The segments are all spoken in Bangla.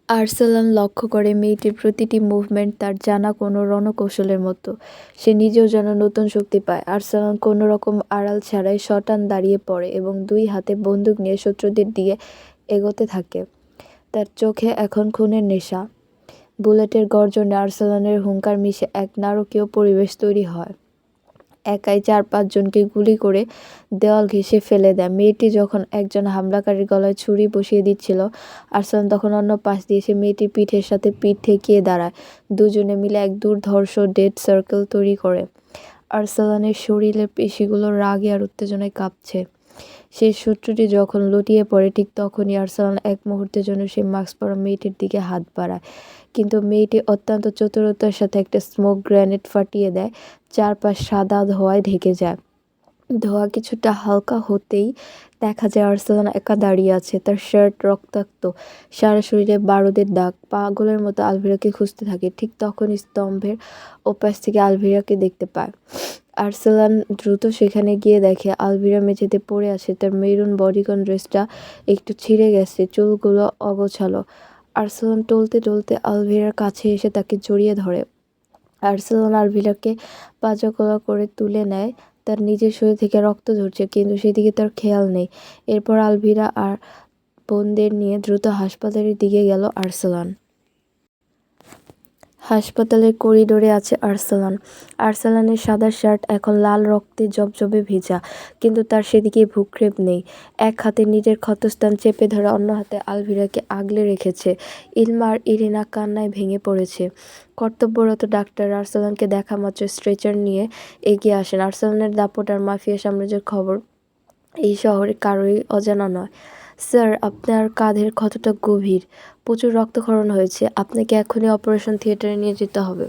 আর্সলান লক্ষ্য করে মেয়েটির প্রতিটি মুভমেন্ট তার জানা কোনো রণকৌশলের মতো। সে নিজেও যেন নতুন শক্তি পায়। আর্সলান কোনো রকম আড়াল ছাড়াই সটান দাঁড়িয়ে পড়ে এবং 2 হাতে বন্দুক নিয়ে শত্রুদের দিকে এগোতে থাকে। তার চোখে এখন খুনের নেশা। বুলেটের গর্জনে আর্সলানের হুঙ্কার মিশে এক নারকীয় পরিবেশ তৈরি হয়। একাই 4-5 জনকে গুলি করে দেওয়াল ঘেঁষে ফেলে দেয়। মেয়েটি যখন একজন হামলাকারীর গলায় ছুরি বসিয়ে দিচ্ছিল, আর্সলান তখন অন্য পাশ দিয়ে এসে মেয়েটির পিঠের সাথে পিঠ ঠেকিয়ে দাঁড়ায়। দুজনে মিলে এক দুর্ধর্ষ ডেড সার্কেল তৈরি করে। আর্সলানের শরীরের পেশিগুলো রাগে আর উত্তেজনায় কাঁপছে। সেই শত্রুটি যখন লুটিয়ে পড়ে ঠিক তখনই আর্সলান এক মুহূর্তের জন্য সেই মাস্ক পরা মেয়েটির দিকে হাত বাড়ায়। কিন্তু মেয়েটি অত্যন্ত চতুরতার সাথে একটা স্মোক গ্রেনেড ফাটিয়ে দেয়। চারপাশ সাদা ধোঁয়ায় ঢেকে যায়। ধোঁয়া কিছুটা হালকা হতেই দেখা যায় আর্সলান একা দাঁড়িয়ে আছে। তার শার্ট রক্তাক্ত, সারা শরীরে বারুদের দাগ। পাগলের মতো আলভিরাকে খুঁজতে থাকে। ঠিক তখনই স্তম্ভের ওপাশ থেকে আলভিরাকে দেখতে পায়। আর্সলান দ্রুত সেখানে গিয়ে দেখে আলভিরা মেঝেতে পড়ে আছে। তার মেরুন বডিকন ড্রেসটা একটু ছিঁড়ে গেছে, চুলগুলো অগোছালো। আর্সলান টলতে টলতে আলভিরার কাছে এসে তাকে জড়িয়ে ধরে। আর্সলান আলভিরাকে পাজাকোলা করে তুলে নেয়। তার নিজের শরীর থেকে রক্ত ঝরছে, কিন্তু সেদিকে তার খেয়াল নেই। এরপর আলভিরা আর বোনদের নিয়ে দ্রুত হাসপাতালের দিকে গেল আর্সলান। হাসপাতালের করিডোরে আছে আর্সলান। আর্সলানের সাদা শার্ট এখন লাল রক্তে জবজবে ভেজা, কিন্তু তার সেদিকে ভ্রুক্ষেপ নেই। এক হাতে নিজের ক্ষতস্থান চেপে ধরে অন্য হাতে আলভিরাকে আগলে রেখেছে। ইলমা আর ইরিনা কান্নায় ভেঙে পড়েছে। কর্তব্যরত ডাক্তার আর্সলানকে দেখা মাত্র স্ট্রেচার নিয়ে এগিয়ে আসেন। আর্সলানের দাপট আর মাফিয়া সাম্রাজ্যের খবর এই শহরে কারোই অজানা নয়। স্যার, আপনার কাঁধের ক্ষতটা গভীর, প্রচুর রক্তক্ষরণ হয়েছে। আপনাকে এখনই অপারেশন থিয়েটারে নিয়ে যেতে হবে,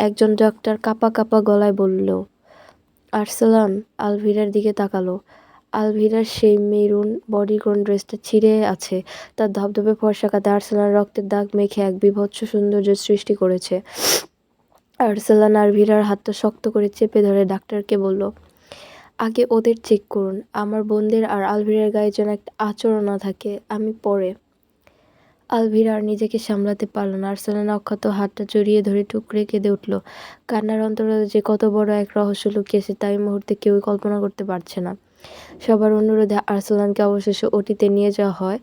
একজন ডাক্তার কাঁপা কাঁপা গলায় বলল। আর্সলান আলভিরার দিকে তাকালো। আলভিরার সেই মেরুন বডিকন ড্রেসটা ছিঁড়ে আছে। তার ধবধবে ফর্সা কাঁধে আর্সলান রক্তের দাগ মেখে এক বীভৎস সৌন্দর্যের সৃষ্টি করেছে। আর্সলান আলভিরার হাতটা শক্ত করে চেপে ধরে ডাক্তারকে বলল, আগে ওদের চেক করুন। আমার বোনদের আর আলভিরার গায়ে যেন একটা আঁচড়ও না থাকে। আমি পরে। আলভিরা আর নিজেকে সামলাতে পারল না। আর্সলান অক্ষত হাতটা জড়িয়ে ধরে টুকরে কেঁদে উঠল। কান্নার অন্তরালে যে কত বড় এক রহস্য লুকিয়েছে তা এই মুহূর্তে কেউই কল্পনা করতে পারছে না। সবার অনুরোধে আর্সলানকে অবশেষে ওটিতে নিয়ে যাওয়া হয়।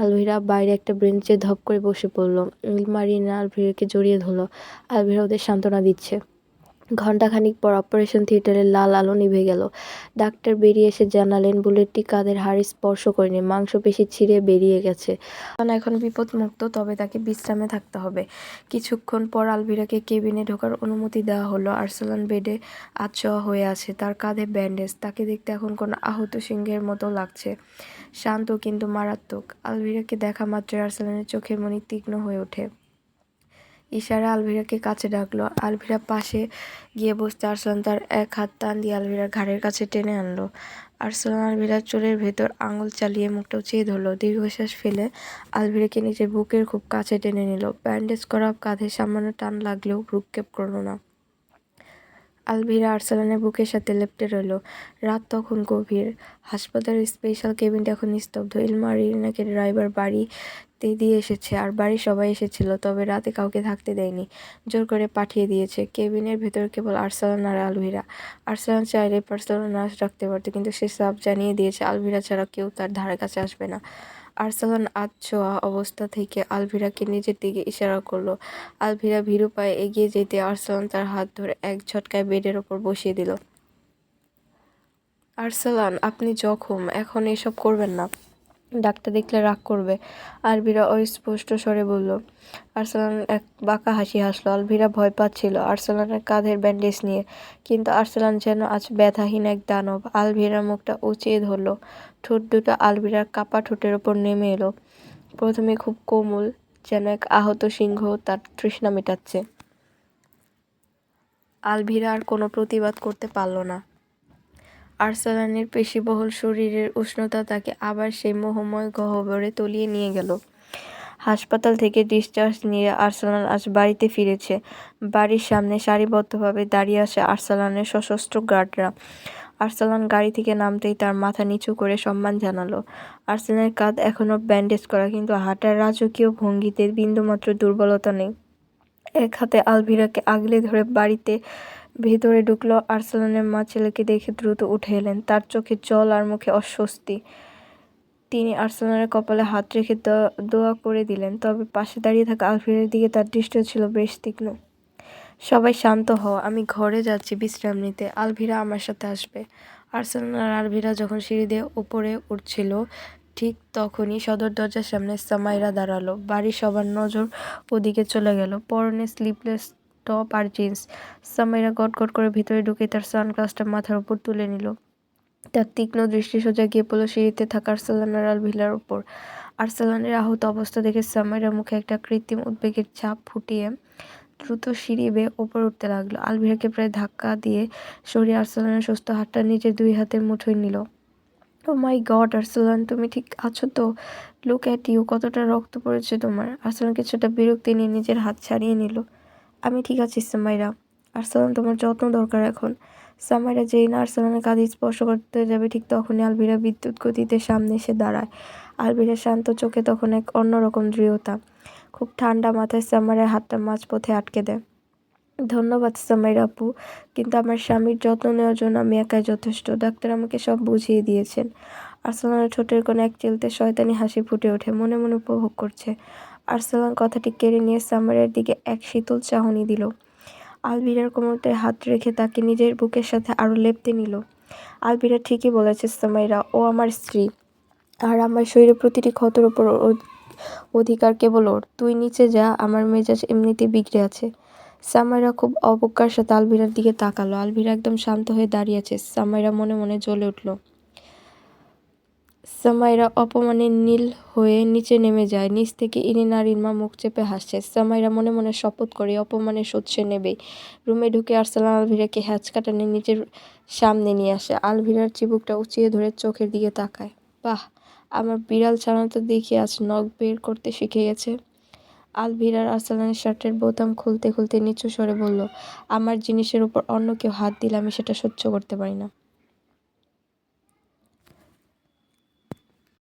আলভিরা বাইরে একটা বেঞ্চে ধপ করে বসে পড়ল। ইলমা রিনা আলভিরাকে জড়িয়ে ধরল। আলভিরা ওদের সান্ত্বনা দিচ্ছে। ঘণ্টাখানিক পর অপারেশন থিয়েটারের লাল আলো নিভে গেল। ডাক্তার বেরিয়ে এসে জানালেন, বুলেটটি কাঁধের হাড় স্পর্শ করেনি, মাংসপেশি ছিঁড়ে বেরিয়ে গেছে। এখন বিপদমুক্ত, তবে তাকে বিশ্রামে থাকতে হবে। কিছুক্ষণ পর আলভিরাকে কেবিনে ঢোকার অনুমতি দেওয়া হলো। আর্সলান বেডে আধশোয়া হয়ে আছে, তার কাঁধে ব্যান্ডেজ। তাকে দেখতে এখন কোনো আহত সিংহের মতো লাগছে, শান্ত কিন্তু মারাত্মক। আলভিরাকে দেখা মাত্রই আর্সলানের চোখের মণি তীক্ষ্ণ হয়ে ওঠে। ইশারা আলভিরাকে কাছে ডাকলো। আলভিরা পাশে গিয়ে বসতে আর্সলান তার এক হাত টান দিয়ে আলভিরার ঘাড়ের কাছে টেনে আনলো। আর্সলান আলভিরার চুলের ভেতর আঙুল চালিয়ে মুখটা উঁচিয়ে ধরল। দীর্ঘশ্বাস ফেলে আলভিরাকে নিজের বুকের খুব কাছে টেনে নিল। ব্যান্ডেজ করা কাঁধে সামান্য টান লাগলেও ভ্রুক্ষেপ করল না। আলভিরা আর্সলানের বুকের সাথে লেপ্টে রইল। রাত তখন গভীর। হাসপাতালের স্পেশাল কেবিনটা এখন নিস্তব্ধ। ইলমা আর ইরিনাকে ড্রাইভার বাড়িতে দিয়ে এসেছে, আর বাড়ির সবাই এসেছিল, তবে রাতে কাউকে থাকতে দেয়নি, জোর করে পাঠিয়ে দিয়েছে। কেবিনের ভেতর কেবল আর্সলান আর আলভিরা। আর্সলান চাইলে পার্সোনাল নার্স রাখতে পারত, কিন্তু সে সাফ জানিয়ে দিয়েছে আলভিরা ছাড়া কেউ তার ধারে কাছে আসবে না। আর্সলান আধশোয়া অবস্থা থেকে আলভিরাকে নিজের দিকে ইশারা করল। আলভিরা ভীরু পায়ে এগিয়ে যেতে আর্সলান তার হাত ধরে এক ঝটকায় বেডের ওপর বসিয়ে দিল। আর্সলান, আপনি জখম, এখন এসব করবেন না, ডাক্তার দেখলে রাগ করবে, আলভিরা অস্পষ্ট স্বরে বলল। আর্সলান এক বাঁকা হাসি হাসল। আলভিরা ভয় পাচ্ছিল আর্সলানের কাঁধের ব্যান্ডেজ নিয়ে, কিন্তু আর্সলান যেন আজ ব্যথাহীন এক দানব। আলভিরার মুখটা উঁচিয়ে ধরল। ঠোঁট দুটো আলভিরার কাপা ঠোঁটের ওপর নেমে এলো। প্রথমে খুব কোমল, যেন এক আহত সিংহ তার তৃষ্ণা মেটাচ্ছে। আলভিরা আর কোনো প্রতিবাদ করতে পারল না। আর্সলানের পেশিবহুল শরীরের উষ্ণতা তাকে আবার সেই মোহময় গহ্বরে তলিয়ে নিয়ে গেল। হাসপাতাল থেকে ডিসচার্জ নিয়ে আর্সলান আজ বাড়িতে ফিরেছে। বাড়ির সামনে সারিবদ্ধভাবে দাঁড়িয়ে আছে আর্সলানের সশস্ত্র গার্ডরা। আরসালান গাড়ি থেকে নামতেই তার মাথা নিচু করে সম্মান জানালো। আরসালানের কাঁধ এখনো ব্যান্ডেজ করা, কিন্তু হাঁটার রাজকীয় ভঙ্গিতে বিন্দুমাত্র দুর্বলতা নেই। এক হাতে আলভিরাকে আগলে ধরে বাড়িতে ভেতরে ঢুকলো। আরসালানের মা ছেলেকে দেখে দ্রুত উঠে এলেন, তার চোখে জল আর মুখে অস্বস্তি। তিনি আরসালানের কপালে হাত রেখে দোয়া করে দিলেন, তবে পাশে দাঁড়িয়ে থাকা আলভিরার দিকে তার দৃষ্টিও ছিল বেশ তীক্ষ্ণ। সবাই শান্ত হও, আমি ঘরে যাচ্ছি বিশ্রাম নিতে, আলভিরা আমার সাথে আসবে। আরসালান আর আলভিরা যখন সিঁড়ি দিয়ে উপরে উঠছিল, ঠিক তখনই সদর দরজার সামনে সামাইরা দাঁড়ালো। বাড়ির সবার নজর ওদিকে চলে গেল। পরনে স্লিভলেস টপ আর জিন্স, সামাইরা গটগট করে ভিতরে ঢুকে তার সানগ্লাসটা মাথার উপর তুলে নিল। তার তীক্ষ্ণ দৃষ্টি সোজা গিয়ে পড়ল সিঁড়িতে থাকা আরসালান আর আলভিরার উপর। আরসালানের আহত অবস্থা দেখে সামাইরার মুখে একটা কৃত্রিম উদ্বেগের ছাপ ফুটিয়ে দ্রুত সিঁড়ি বেয়ে ওপরে উঠতে লাগলো। আলভিরাকে প্রায় ধাক্কা দিয়ে সরিয়ে আরসালানের সুস্থ হাতটা নিজের দুই হাতের মুঠোয় নিল। ও মাই গড আরসালান, তুমি ঠিক আছো তো? লুক অ্যাট ইউ, কতটা রক্ত পড়েছে তোমার। আরসালান কিছুটা বিরক্তি নিয়ে নিজের হাত ছাড়িয়ে নিল। আমি ঠিক আছি সামাইরা। আরসালান, তোমার যত্ন দরকার এখন। সামাইরা যেই না আরসালানের কাঁধে স্পর্শ করতে যাবে, ঠিক তখনই আলভিরা বিদ্যুৎ গতিতে সামনে এসে দাঁড়ায়। আলভিরার শান্ত চোখে তখন এক অন্যরকম দৃঢ়তা। খুব ঠান্ডা মাথায় সামাইরার হাতটা মাঝপথে আটকে দেয়। ধন্যবাদ সামাইরা আপু, কিন্তু আমার স্বামীর যত্ন নেওয়ার জন্য আমি একাই যথেষ্ট। ডাক্তার আমাকে সব বুঝিয়ে দিয়েছেন। আরসালানের ঠোঁটের কোণে এক চিলতে শয়তানি হাসি ফুটে ওঠে, মনে মনে উপভোগ করছে। আরসালান কথাটি কেড়ে নিয়ে সামাইরার দিকে এক শীতল চাহনি দিল। আলভিরার কোমরতে হাত রেখে তাকে নিজের বুকের সাথে আরো লেপ্তে নিল। আলভিরা ঠিকই বলেছে সামাইরা, ও আমার স্ত্রী, আর আমার শরীরের প্রতিটি ক্ষতর ওপর অধিকার কেবল ওর। তুই নিচে যা, আমার মেজাজ এমনিতেই বিগড়ে আছে। সামাইরা খুব অবজ্ঞার সাথে আলভিরার দিকে তাকালো। আলভিরা একদম শান্ত হয়ে দাঁড়িয়ে আছে। সামাইরা মনে মনে জ্বলে উঠল। সামাইরা অপমানে নীল হয়ে নিচে নেমে যায়। নিচ থেকে ইরিন আর ইলমা মুখ চেপে হাসছে। সামাইরা মনে মনে শপথ করে অপমানের শোধ সে নেবেই। রুমে ঢুকে আরসালান আলভিরাকে হ্যাঁচকা টেনে নিজের সামনে নিয়ে আসে। আলভিরার চিবুকটা উঁচিয়ে ধরে চোখের দিকে তাকায়। বাহ, আমার বিড়াল ছানা তো দেখি আজ নখ বের করতে শিখে গেছে। আলভিরার আরসালানের শার্টের বোতাম খুলতে খুলতে নিচু স্বরে বলল, আমার জিনিসের উপর অন্য কেউ হাত দিলে আমি সেটা সহ্য করতে পারি না।